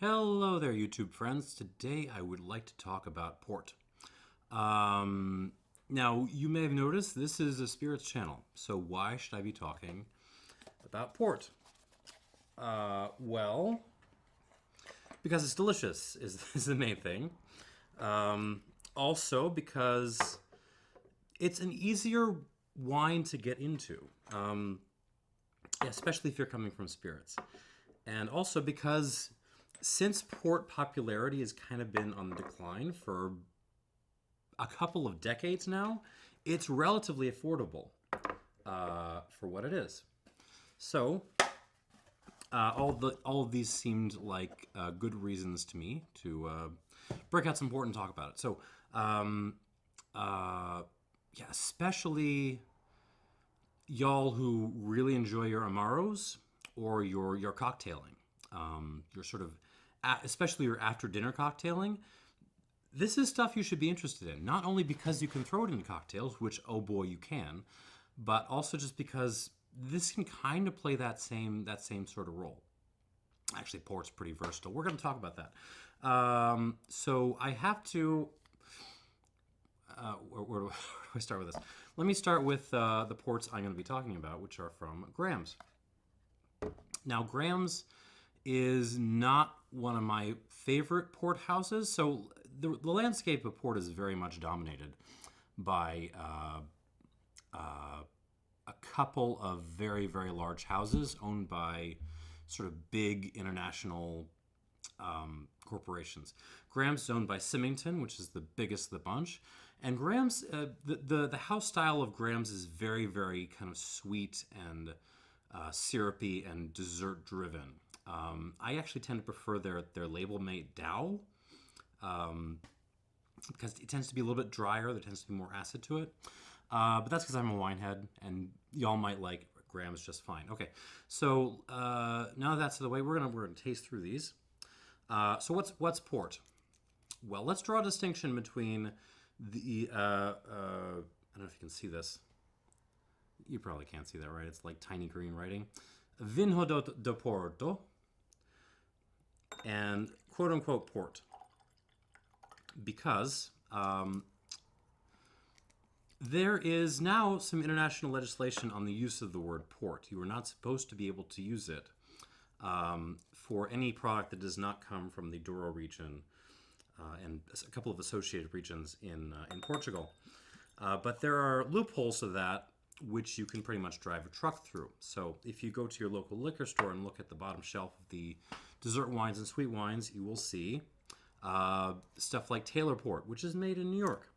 Hello there, YouTube friends. Today I would like to talk about port. Now, you may have noticed this is a spirits channel, so why should I be talking about port? Well, because it's delicious is the main thing. Also, because it's an easier wine to get into, especially if you're coming from spirits. And also because since port popularity has kind of been on the decline for a couple of decades now, it's relatively affordable for what it is. So all of these seemed like good reasons to me to break out some port and talk about it. So yeah, especially y'all who really enjoy your amaros or your cocktailing, your sort of, especially your after dinner cocktailing. This is stuff you should be interested in, not only because you can throw it into cocktails, which oh boy you can, but also just because this can kind of play that same sort of role. Actually, port's pretty versatile. We're going to talk about that. So I have to. Where do I start with this? Let me start with the ports I'm going to be talking about, which are from Graham's. Now, Graham's is not one of my favorite port houses. So the landscape of port is very much dominated by a couple of very, very large houses owned by sort of big international corporations. Graham's is owned by Symington, which is the biggest of the bunch. And Graham's, the house style of Graham's is very, very kind of sweet and syrupy and dessert driven. I actually tend to prefer their label mate Dow because it tends to be a little bit drier. There tends to be more acid to it. But that's because I'm a wine head, and y'all might like Graham's just fine. Okay, so now that's the way we're gonna taste through these. So what's port? Well, let's draw a distinction between the I don't know if you can see this. You probably can't see that, right? It's like tiny green writing. Vinho do Porto and quote-unquote port. Because there is now some international legislation on the use of the word port. You are not supposed to be able to use it for any product that does not come from the Douro region and a couple of associated regions in Portugal. But there are loopholes to that which you can pretty much drive a truck through. So if you go to your local liquor store and look at the bottom shelf of the dessert wines and sweet wines, you will see stuff like Taylor Port, which is made in New York.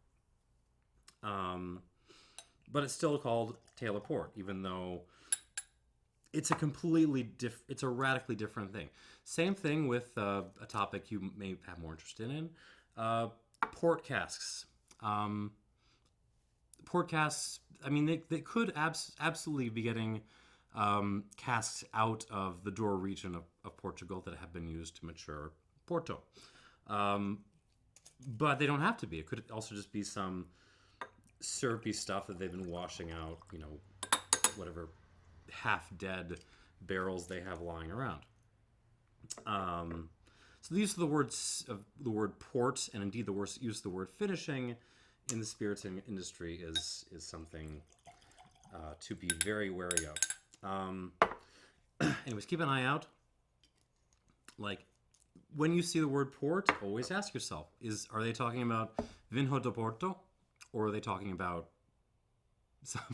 But it's still called Taylor Port, even though it's a it's a radically different thing. Same thing with a topic you may have more interest in, port casks. Port casks, I mean, they could absolutely be getting casks out of the Douro region of Portugal that have been used to mature Porto. But they don't have to be. It could also just be some syrupy stuff that they've been washing out, whatever half-dead barrels they have lying around. So the use of the word port, and indeed the use of the word finishing in the spirits industry is something to be very wary of. Anyways, keep an eye out. Like, when you see the word port, always ask yourself, are they talking about Vinho do Porto, or are they talking about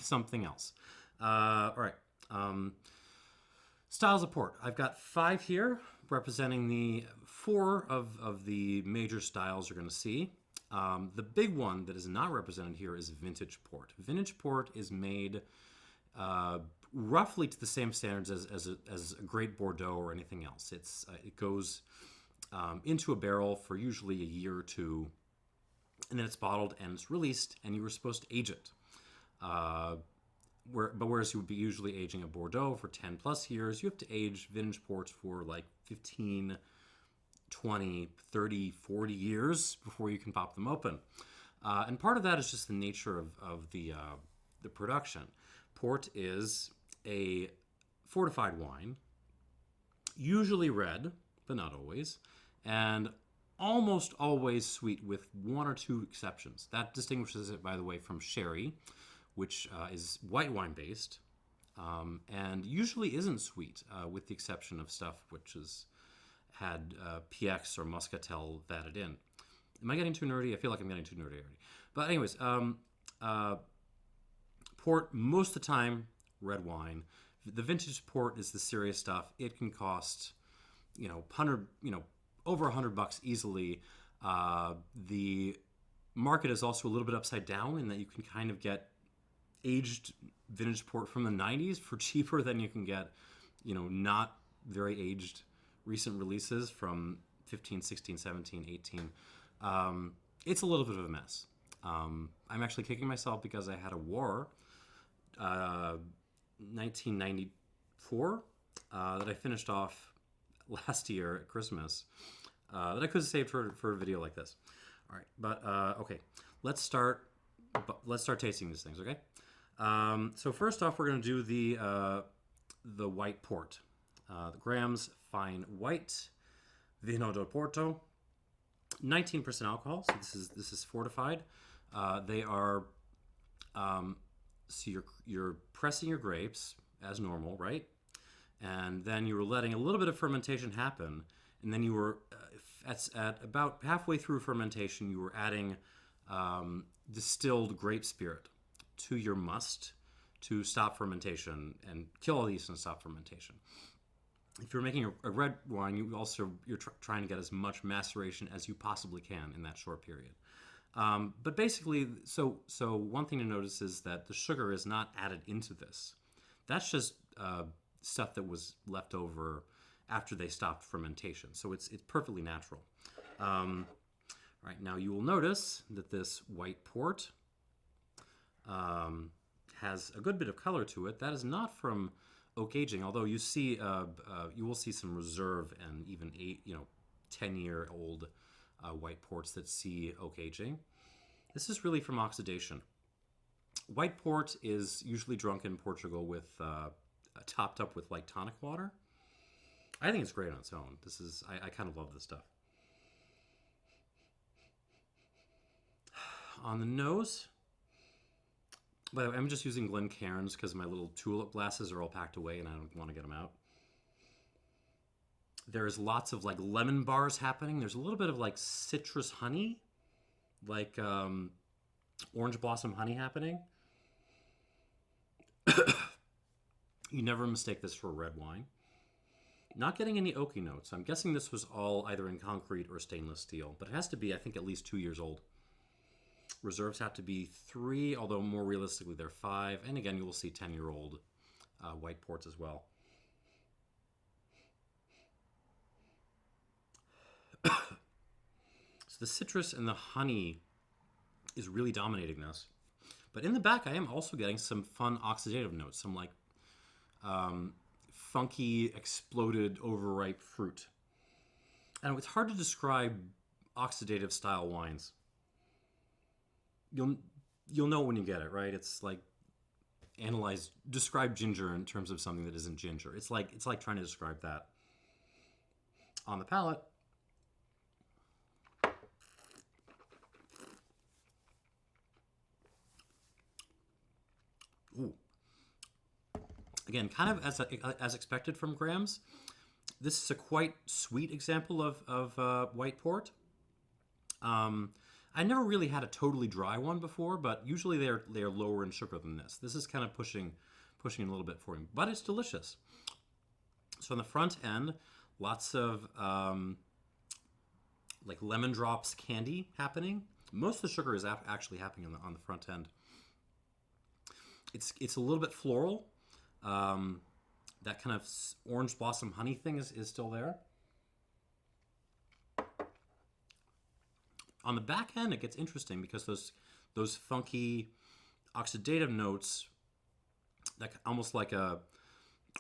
something else? All right. Styles of port. I've got 5 here, representing the 4 of the major styles you're going to see. The big one that is not represented here is vintage port. Vintage port is made roughly to the same standards as a great Bordeaux or anything else. It goes into a barrel for usually a year or two, and then it's bottled and it's released, and you were supposed to age it. Whereas you would be usually aging a Bordeaux for 10 plus years, you have to age vintage ports for like 15, 20, 30, 40 years before you can pop them open. And part of that is just the nature of the production. Port is a fortified wine, usually red, but not always, and almost always sweet with one or two exceptions. That distinguishes it, by the way, from sherry, which is white wine based, and usually isn't sweet, with the exception of stuff which has had PX or Muscatel added in. Am I getting too nerdy? I feel like I'm getting too nerdy already. But anyways, port, most of the time, red wine. The vintage port is the serious stuff. It can cost, over $100 easily. The market is also a little bit upside down in that you can kind of get aged vintage port from the 90s for cheaper than you can get, not very aged recent releases from 15, 16, 17, 18. It's a little bit of a mess. I'm actually kicking myself because I had a war, 1994, that I finished off last year at Christmas, that I could have saved for a video like this. All right, but okay, let's start tasting these things. Okay, so first off, we're going to do the white port, the Graham's Fine White Vinho do Porto, 19% alcohol. So this is fortified. They are so you're pressing your grapes as normal, right? And then you were letting a little bit of fermentation happen, and then you were at about halfway through fermentation, you were adding distilled grape spirit to your must to stop fermentation and kill all the yeast and stop fermentation. If you're making a red wine, you're trying to get as much maceration as you possibly can in that short period. But basically, so one thing to notice is that the sugar is not added into this. That's just stuff that was left over after they stopped fermentation. So it's perfectly natural. Right, now you will notice that this white port has a good bit of color to it. That is not from oak aging, although you will see some reserve and even 10-year-old white ports that see oak aging. This is really from oxidation. White port is usually drunk in Portugal with topped up with like tonic water. I think it's great on its own. I kind of love this stuff. On the nose, by the way, I'm just using Glencairns because my little tulip glasses are all packed away and I don't want to get them out. There's lots of like lemon bars happening. There's a little bit of like citrus honey, like orange blossom honey happening. You never mistake this for a red wine. Not getting any oaky notes. I'm guessing this was all either in concrete or stainless steel, but it has to be, I think, at least 2 years old. Reserves have to be 3, although more realistically they're 5. And again, you will see 10-year-old white ports as well. So the citrus and the honey is really dominating this. But in the back, I am also getting some fun oxidative notes, some like funky, exploded, overripe fruit. And it's hard to describe oxidative style wines. You'll know when you get it, right? It's like describe ginger in terms of something that isn't ginger. It's like trying to describe that. On the palate, ooh. Again, kind of as expected from Graham's. This is a quite sweet example of white port. I never really had a totally dry one before, but usually they are lower in sugar than this. This is kind of pushing a little bit for me, but it's delicious. So on the front end, lots of like lemon drops candy happening. Most of the sugar is actually happening on the front end. It's a little bit floral. That kind of orange blossom honey thing is still there. On the back end, it gets interesting because those funky oxidative notes, that almost like a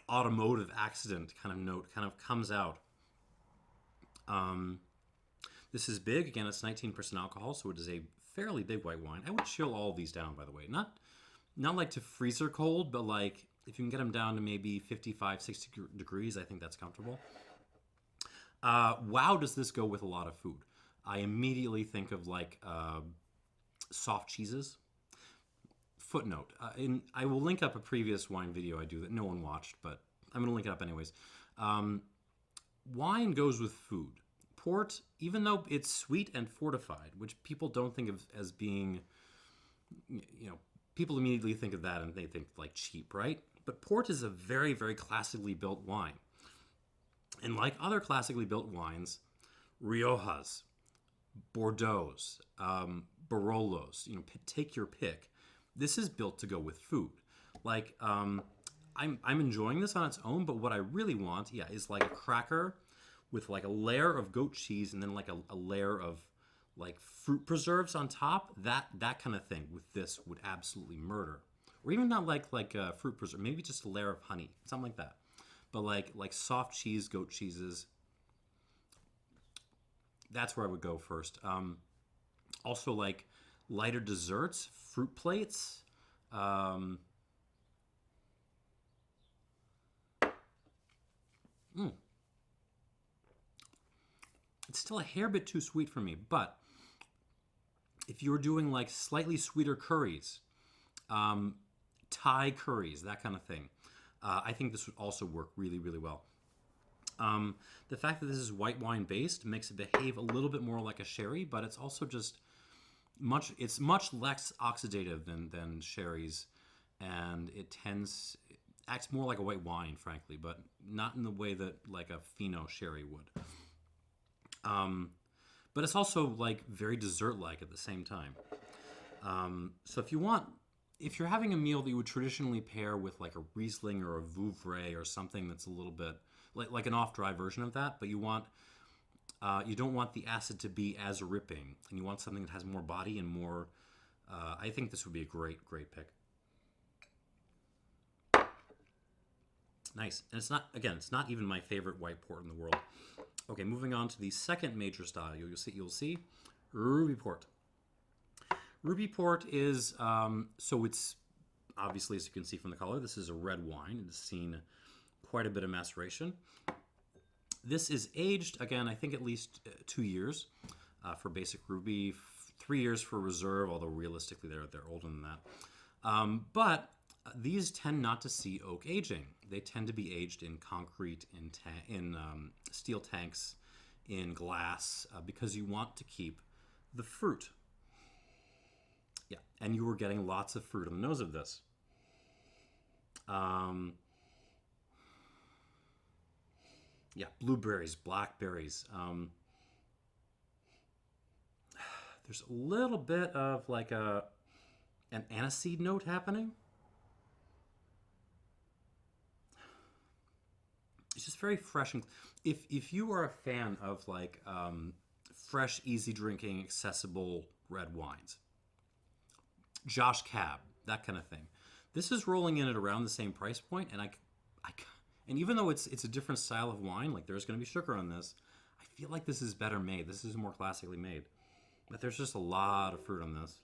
automotive accident kind of note, kind of comes out. This is big. Again, it's 19% alcohol, so it is a fairly big white wine. I would chill all of these down, by the way. Not like to freezer cold, but like if you can get them down to maybe 55, 60 degrees, I think that's comfortable. Wow, does this go with a lot of food? I immediately think of like soft cheeses. Footnote: I will link up a previous wine video I do that no one watched, but I'm going to link it up anyways. Wine goes with food. Port, even though it's sweet and fortified, which people don't think of as being, people immediately think of that and they think like cheap, right? But port is a very, very classically built wine. And like other classically built wines, Riojas, Bordeaux's, Barolos, take your pick. This is built to go with food. Like, I'm enjoying this on its own, but what I really want, is like a cracker with like a layer of goat cheese and then like a layer of like fruit preserves on top. That kind of thing with this would absolutely murder. Or even not like fruit preserve, maybe just a layer of honey, something like that. But like soft cheese, goat cheeses. That's where I would go first. Also like lighter desserts, fruit plates. It's still a hair bit too sweet for me, but if you're doing like slightly sweeter curries, Thai curries, that kind of thing, I think this would also work really, really well. The fact that this is white wine based makes it behave a little bit more like a sherry, but it's also just it's much less oxidative than sherries, and it acts more like a white wine, frankly, but not in the way that like a Fino sherry would. But it's also like very dessert-like at the same time. So if you're having a meal that you would traditionally pair with like a Riesling or a Vouvray or something that's a little bit like an off-dry version of that, but you don't want the acid to be as ripping, and you want something that has more body and more. I think this would be a great pick. Nice, and it's not even my favorite white port in the world. Okay, moving on to the second major style. You'll see Ruby Port. Ruby Port is so it's obviously, as you can see from the color, this is a red wine. It has seen quite a bit of maceration. This is aged again, I think at least 2 years for basic Ruby, 3 years for Reserve, although realistically they're older than that. But these tend not to see oak aging. They tend to be aged in concrete, in steel tanks, in glass, because you want to keep the fruit. Yeah, and you were getting lots of fruit on the nose of this. Blueberries, blackberries. There's a little bit of like an aniseed note happening. It's just very fresh. And if you are a fan of like fresh, easy drinking, accessible red wines, Josh Cab, that kind of thing, this is rolling in at around the same price point, and and even though it's a different style of wine, like there's going to be sugar on this, I feel like this is better made. This is more classically made, but there's just a lot of fruit on this.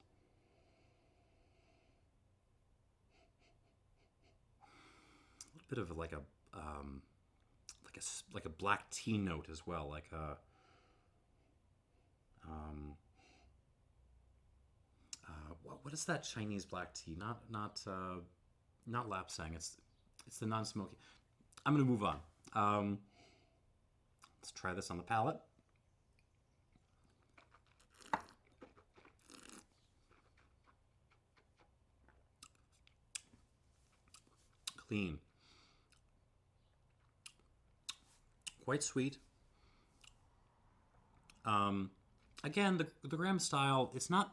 A little bit of like a black tea note as well, like a what is that Chinese black tea? Not Lapsang. It's the non-smoky. I'm gonna move on. Let's try this on the palate. Clean. Quite sweet. Again, the Graham style, it's not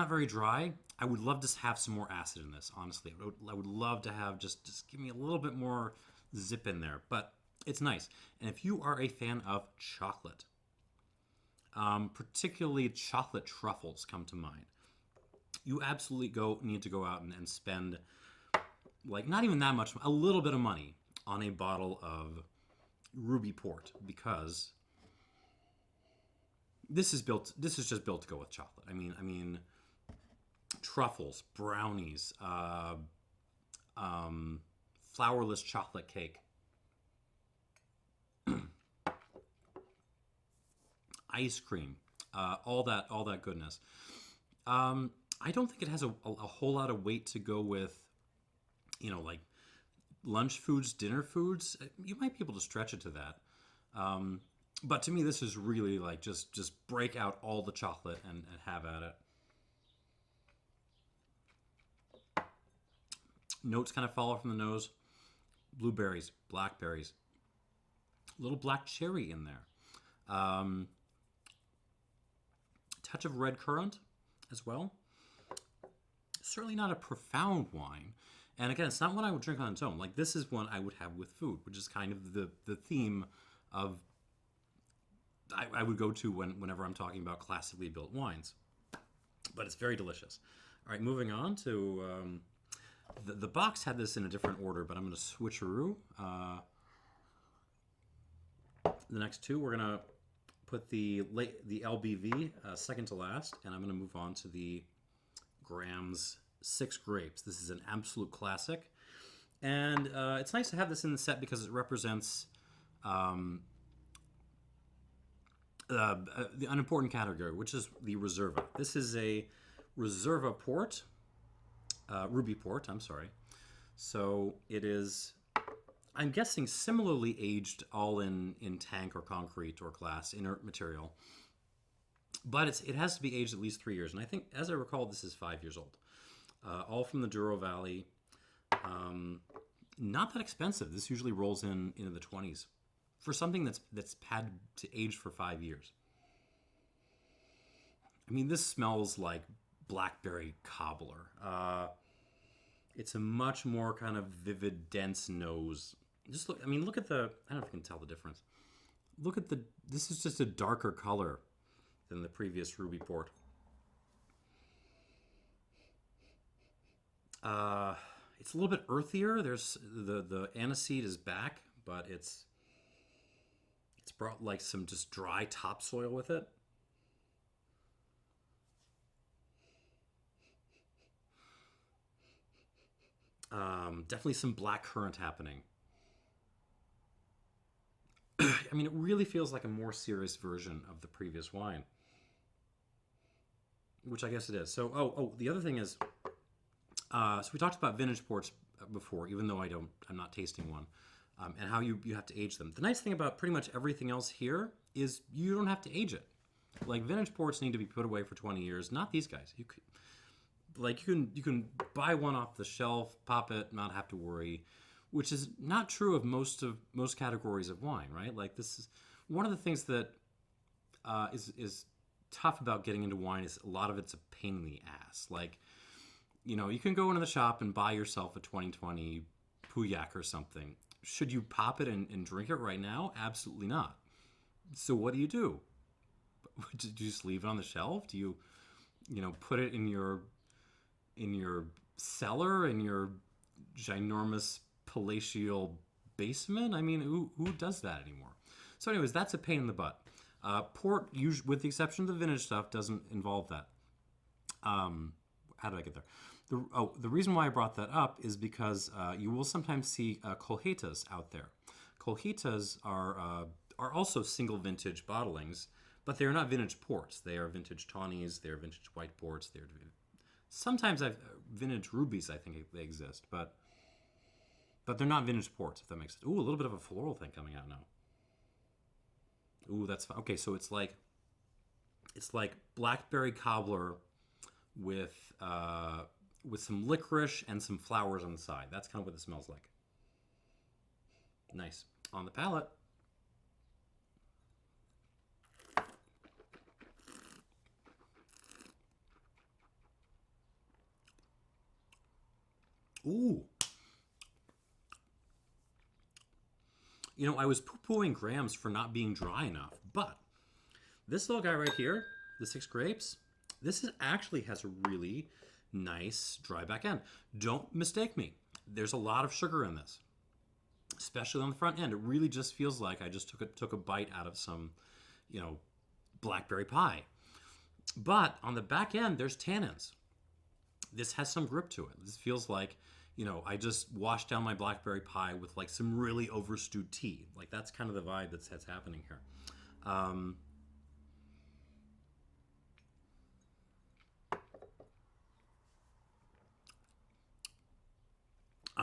very dry. I would love to have some more acid in this, honestly. I would love to have just give me a little bit more zip in there, but it's nice. And if you are a fan of chocolate, particularly chocolate truffles come to mind, you absolutely need to go out and spend like not even that much, a little bit of money on a bottle of Ruby Port, because this is just built to go with chocolate. I mean, truffles, brownies, flourless chocolate cake. ice cream, all that goodness. I don't think it has a whole lot of weight to go with, like lunch foods, dinner foods. You might be able to stretch it to that. But to me, this is really like just break out all the chocolate and have at it. Notes kind of follow from the nose. Blueberries, blackberries, a little black cherry in there. Touch of red currant as well. Certainly not a profound wine. And again, it's not one I would drink on its own. Like, this is one I would have with food, which is kind of the theme of I would go to whenever I'm talking about classically built wines. But it's very delicious. All right, moving on to the box had this in a different order, but I'm going to switcheroo. The next two, we're going to put the LBV second to last, and I'm going to move on to the Graham's 6 Grapes. This is an absolute classic, and it's nice to have this in the set because it represents the unimportant category, which is the Reserva. This is a Reserva port, ruby port, I'm sorry. So it is, I'm guessing, similarly aged, all in tank or concrete or glass, inert material. But it has to be aged at least 3 years. And I think, as I recall, this is 5 years old. All from the Douro Valley. Not that expensive. This usually rolls into the 20s for something that's had to age for 5 years. I mean, this smells like blackberry cobbler. It's a much more kind of vivid, dense nose. Just look. I mean, look at the. I don't know if you can tell the difference. Look at the. This is just a darker color than the previous ruby port. It's a little bit earthier. There's the aniseed is back, but it's brought like some just dry topsoil with it. Definitely some black currant happening. I mean, it really feels like a more serious version of the previous wine, which I guess it is. So, the other thing is, so we talked about vintage ports before, even though I'm not tasting one, and how you have to age them. The nice thing about pretty much everything else here is you don't have to age it. Like, vintage ports need to be put away for 20 years. Not these guys. You can buy one off the shelf, pop it, not have to worry, which is not true of most categories of wine, right? Like, this is one of the things that is tough about getting into wine is a lot of it's a pain in the ass. Like, you can go into the shop and buy yourself a 2020 Pauillac or something. Should you pop it and drink it right now? Absolutely not. So what do you do? Do you just leave it on the shelf? Do you, put it in your cellar, in your ginormous palatial basement? I mean, who does that anymore? So anyways, that's a pain in the butt. Port, with the exception of the vintage stuff, doesn't involve that. How did I get there? The reason why I brought that up is because you will sometimes see colheitas out there. Colheitas are also single vintage bottlings, but they are not vintage ports. They are vintage tawnys. They are vintage white ports. They're sometimes vintage rubies. I think they exist, but they're not vintage ports. If that makes sense. Ooh, a little bit of a floral thing coming out now. Ooh, that's fun. Okay. So it's like blackberry cobbler with some licorice and some flowers on the side. That's kind of what it smells like. Nice. On the palate. Ooh. I was poo-pooing Graham's for not being dry enough, but this little guy right here, the 6 Grapes, actually has a really nice dry back end. Don't mistake me. There's a lot of sugar in this, especially on the front end. It really just feels like I just took a bite out of some, blackberry pie. But on the back end, there's tannins. This has some grip to it. This feels like, I just washed down my blackberry pie with like some really overstewed tea. Like, that's kind of the vibe that's happening here.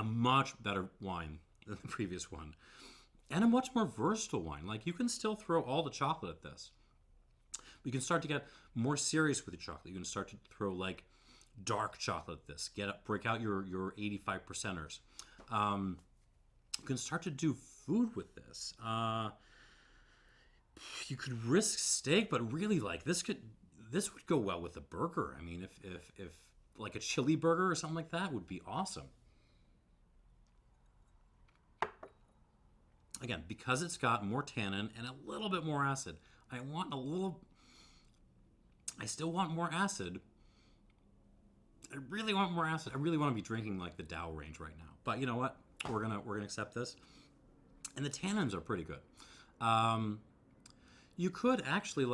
a much better wine than the previous one. And a much more versatile wine. Like, you can still throw all the chocolate at this. You can start to get more serious with your chocolate. You can start to throw like dark chocolate at this. Break out your 85 percenters. You can start to do food with this. You could risk steak, but really, like, this would go well with a burger. I mean, if like a chili burger or something like that would be awesome. Again, because it's got more tannin and a little bit more acid, I still want more acid. I really want more acid. I really want to be drinking like the Dow range right now. But you know what? We're gonna accept this. And the tannins are pretty good. You could actually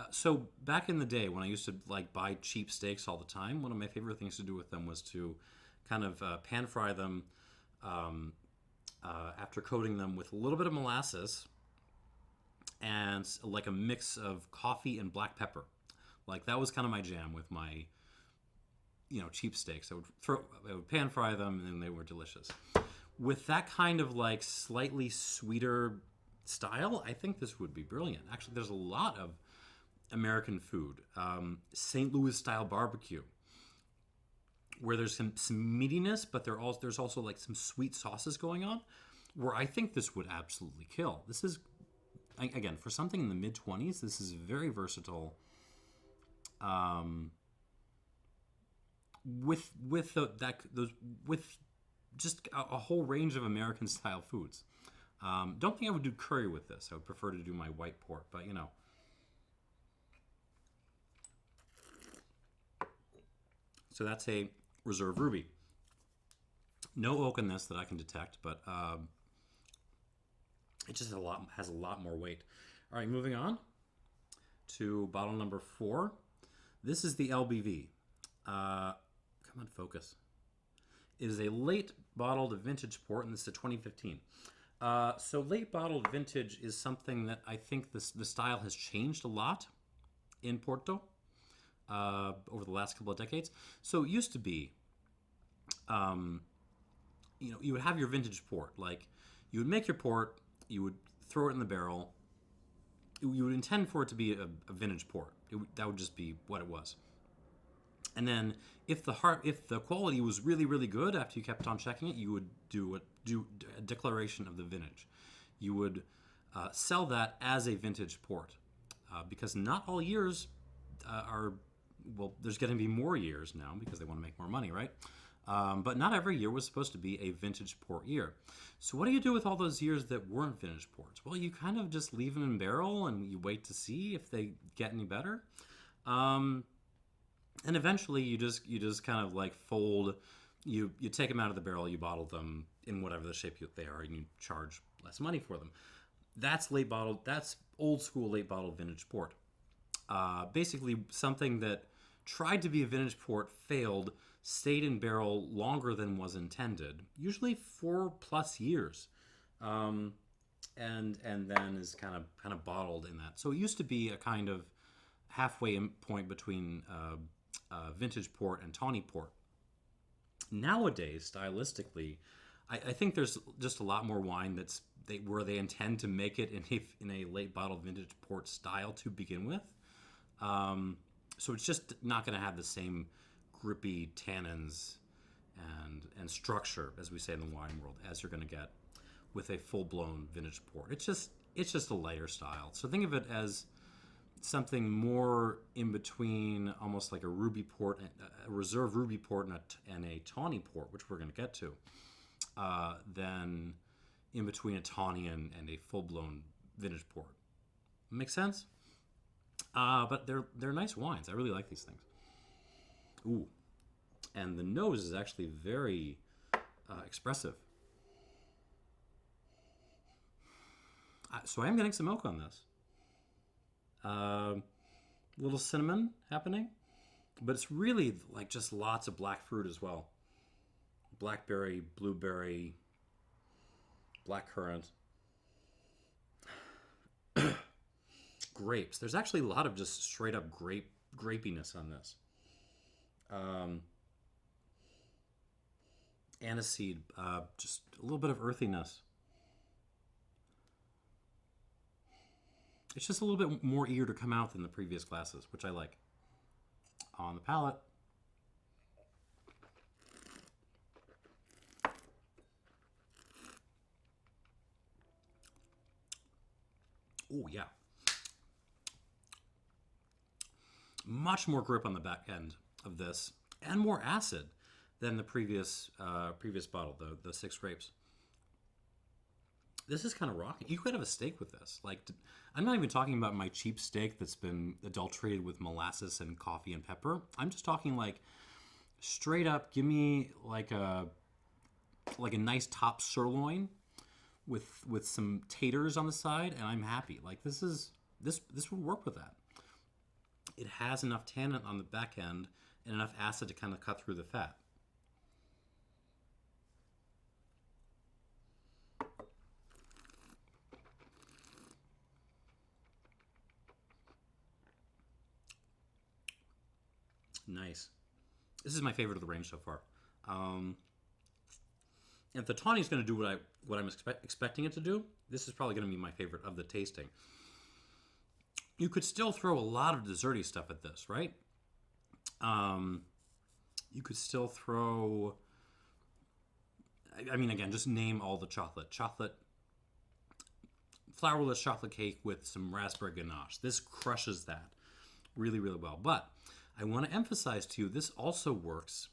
so back in the day when I used to like buy cheap steaks all the time, one of my favorite things to do with them was to kind of pan fry them after coating them with a little bit of molasses and like a mix of coffee and black pepper. Like, that was kind of my jam with my, cheap steaks. I would pan fry them, and they were delicious. With that kind of like slightly sweeter style, I think this would be brilliant. Actually, there's a lot of American food, St. Louis style barbecue, where there's some meatiness, but there's also like some sweet sauces going on, where I think this would absolutely kill. This is, again, for something in the mid-20s, this is very versatile. With just a whole range of American style foods. Don't think I would do curry with this. I would prefer to do my white pork, but So that's a Reserve Ruby. No oak in this that I can detect, but it just has a lot more weight. All right, moving on to bottle number 4. This is the LBV. Come on, focus. It is a late bottled vintage port, and this is a 2015. So late bottled vintage is something that I think the style has changed a lot in Porto over the last couple of decades. So it used to be, you would have your vintage port. Like, you would make your port, you would throw it in the barrel. You would intend for it to be a vintage port. That would just be what it was. And then if the quality was really, really good after you kept on checking it, you would do a declaration of the vintage. You would sell that as a vintage port, because not all years there's going to be more years now because they want to make more money, right? But not every year was supposed to be a vintage port year. So what do you do with all those years that weren't vintage ports? Well, you kind of just leave them in barrel and you wait to see if they get any better. And eventually you just kind of like fold, you take them out of the barrel, you bottle them in whatever the shape they are, and you charge less money for them. That's old school late bottled vintage port. Basically something that tried to be a vintage port, failed, stayed in barrel longer than was intended, usually 4+ years, and then is kind of bottled in that. So it used to be a kind of halfway point between vintage port and tawny port. Nowadays, stylistically, I think there's just a lot more wine where they intend to make it in a late bottled vintage port style to begin with. So it's just not going to have the same grippy tannins and structure, as we say in the wine world, as you're going to get with a full-blown vintage port. It's just a lighter style. So think of it as something more in between, almost like a ruby port, a Reserve ruby port, and a tawny port, which we're going to get to, than in between a tawny and a full-blown vintage port. Make sense? But they're nice wines. I really like these things. Ooh, and the nose is actually very expressive. So I am getting some oak on this. Little cinnamon happening, but it's really like just lots of black fruit as well. Blackberry, blueberry, blackcurrant, grapes. There's actually a lot of just straight up grapiness on this. aniseed, just a little bit of earthiness. It's just a little bit more eager to come out than the previous glasses, which I like. On the palate. Oh, yeah. Much more grip on the back end of this, and more acid than the previous bottle, the 6 grapes. This is kind of rocking. You could have a steak with this. Like, I'm not even talking about my cheap steak that's been adulterated with molasses and coffee and pepper. I'm just talking like straight up. Give me like a nice top sirloin with some taters on the side, and I'm happy. Like this would work with that. It has enough tannin on the back end and enough acid to kind of cut through the fat. Nice. This is my favorite of the range so far. If the Tawny is going to do what I'm expecting it to do, this is probably going to be my favorite of the tasting. You could still throw a lot of desserty stuff at this, right? You could still throw... I mean, again, just name all the chocolate. Flourless chocolate cake with some raspberry ganache. This crushes that really, really well. But I want to emphasize to you, this also works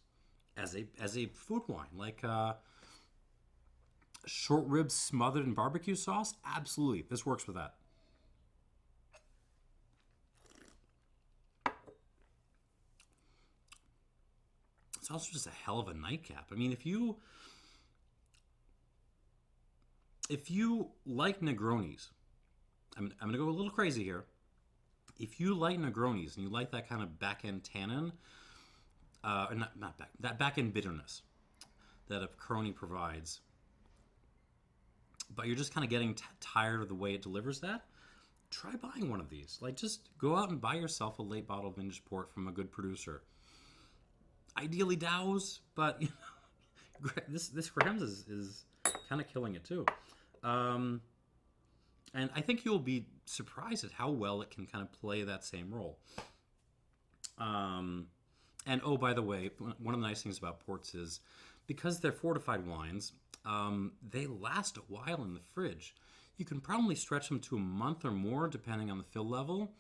as a food wine. Like short ribs smothered in barbecue sauce. Absolutely. This works with that. It's also just a hell of a nightcap. I mean, if you like Negronis, I'm going to go a little crazy here. If you like Negronis and you like that kind of back-end tannin, that back-end bitterness that a Negroni provides, but you're just kind of getting tired of the way it delivers that, try buying one of these. Like, just go out and buy yourself a late bottle vintage port from a good producer. Ideally Dow's, but you know, this Graham's is kind of killing it too. And I think you'll be surprised at how well it can kind of play that same role. And oh, by the way, one of the nice things about ports is because they're fortified wines, they last a while in the fridge. You can probably stretch them to a month or more depending on the fill level.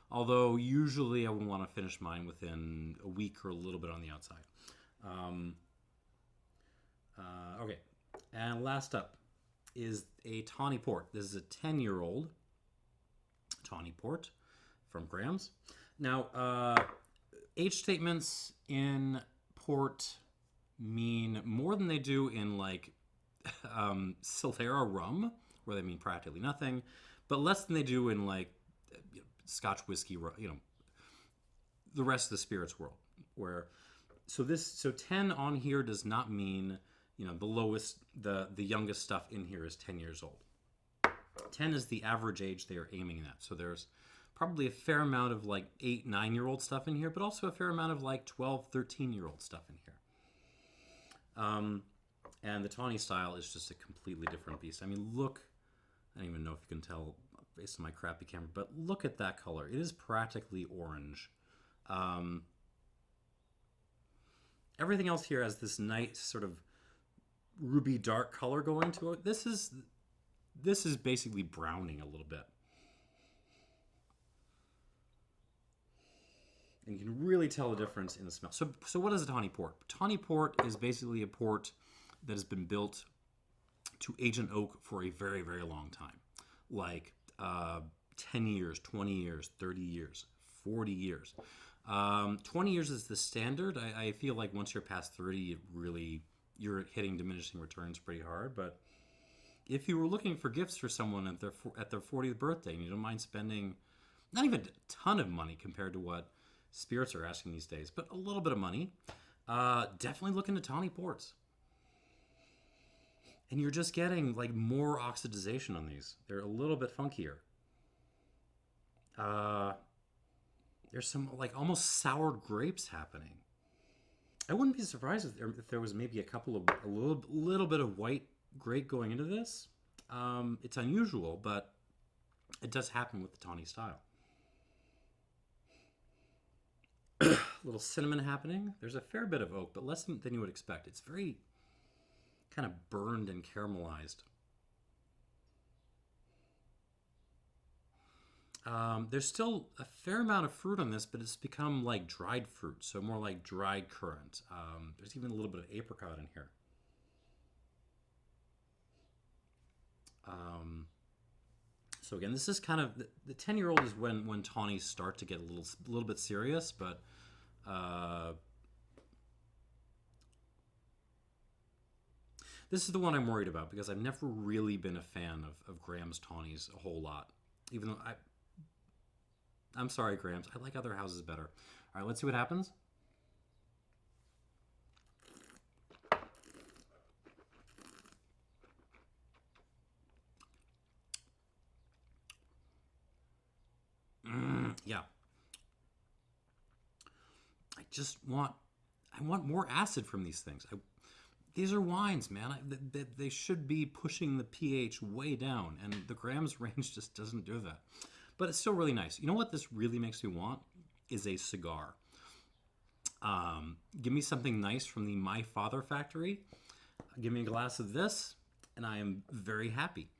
Although usually I would want to finish mine within a week or a little bit on the outside. Okay, and last up is a Tawny port. This is a 10-year-old Tawny port from Graham's. Now, age statements in port mean more than they do in like Solera rum, where they mean practically nothing, but less than they do in like Scotch whiskey, you know, the rest of the spirits world. Where so 10 on here does not mean, you know, the lowest, the youngest stuff in here is 10 years old. 10 is the average age they are aiming at. So there's probably a fair amount of like 8, 9-year-old stuff in here, but also a fair amount of like 12, 13-year-old stuff in here. And the Tawny style is just a completely different beast. I mean, look, I don't even know if you can tell based on my crappy camera, but look at that color. It is practically orange. Everything else here has this nice sort of ruby dark color going to it. This is basically browning a little bit. And you can really tell the difference in the smell. So what is a Tawny port? Tawny port is basically a port that has been built to age an oak for a very, very long time. Like 10 years, 20 years, 30 years, 40 years. 20 years is the standard. I feel like once you're past 30, you're hitting diminishing returns pretty hard. But if you were looking for gifts for someone at their 40th birthday and you don't mind spending not even a ton of money compared to what spirits are asking these days, but a little bit of money, definitely look into Tawny ports. And you're just getting like more oxidization on these. They're a little bit funkier. There's some like almost soured grapes happening. I wouldn't be surprised if there was maybe a little bit of white grape going into this. It's unusual, but it does happen with the tawny style. A little cinnamon happening. There's a fair bit of oak, but less than you would expect. It's very kind of burned and caramelized. There's still a fair amount of fruit on this, but it's become like dried fruit, so more like dried currant. There's even a little bit of apricot in here. So again, this is kind of the 10-year-old is when tawnies start to get a little bit serious, but this is the one I'm worried about because I've never really been a fan of Graham's tawnies a whole lot, even though I'm sorry, Graham's. I like other houses better. All right, let's see what happens. Yeah. I want more acid from these things. These are wines, man. They should be pushing the pH way down, and the Graham's range just doesn't do that. But it's still really nice. You know what this really makes me want is a cigar. Give me something nice from the My Father factory. Give me a glass of this, and I am very happy.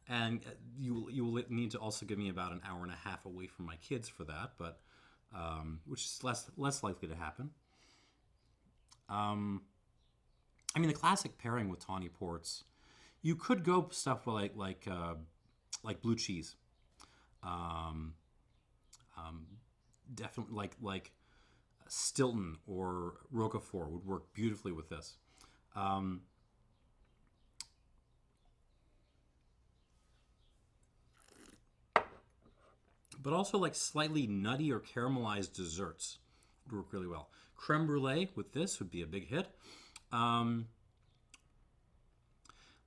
And you will need to also give me about an hour and a half away from my kids for that, but which is less likely to happen. I mean, the classic pairing with tawny ports, you could go stuff like blue cheese. Definitely like Stilton or Roquefort would work beautifully with this. But also like slightly nutty or caramelized desserts would work really well. Creme brulee with this would be a big hit.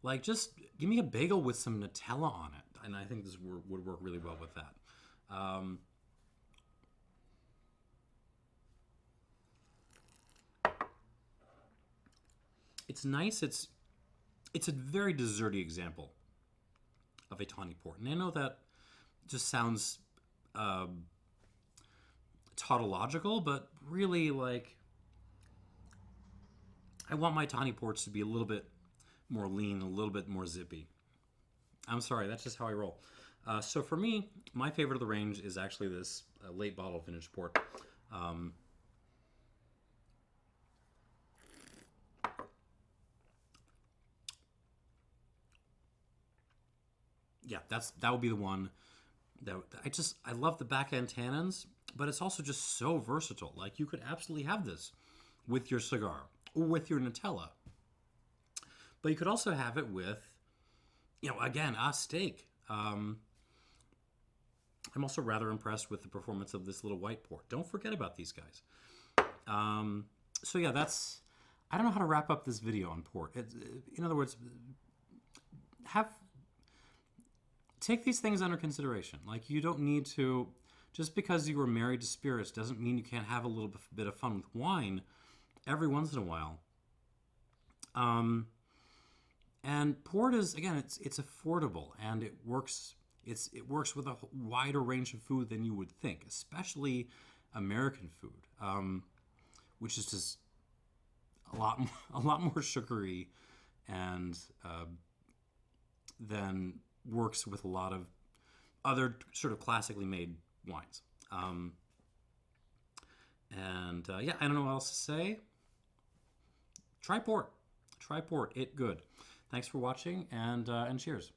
Like just give me a bagel with some Nutella on it, and I think this would work really well with that. It's nice. It's a very desserty example of a tawny port, and I know that just sounds tautological, but really, like, I want my tawny ports to be a little bit more lean, a little bit more zippy. I'm sorry, that's just how I roll. So for me, my favorite of the range is actually this late bottle vintage port. Yeah, that would be the one that I love the back end tannins, but it's also just so versatile. Like you could absolutely have this with your cigar or with your Nutella. But you could also have it with, again, a steak. I'm also rather impressed with the performance of this little white port. Don't forget about these guys. So yeah, I don't know how to wrap up this video on port. In other words, take these things under consideration. Like you don't need to, just because you were married to spirits doesn't mean you can't have a little bit of fun with wine every once in a while. And port is, again, it's affordable and it works. It works with a wider range of food than you would think, especially American food, which is just a lot more sugary, and then works with a lot of other sort of classically made wines. Yeah, I don't know what else to say. Try port. It good. Thanks for watching, and cheers.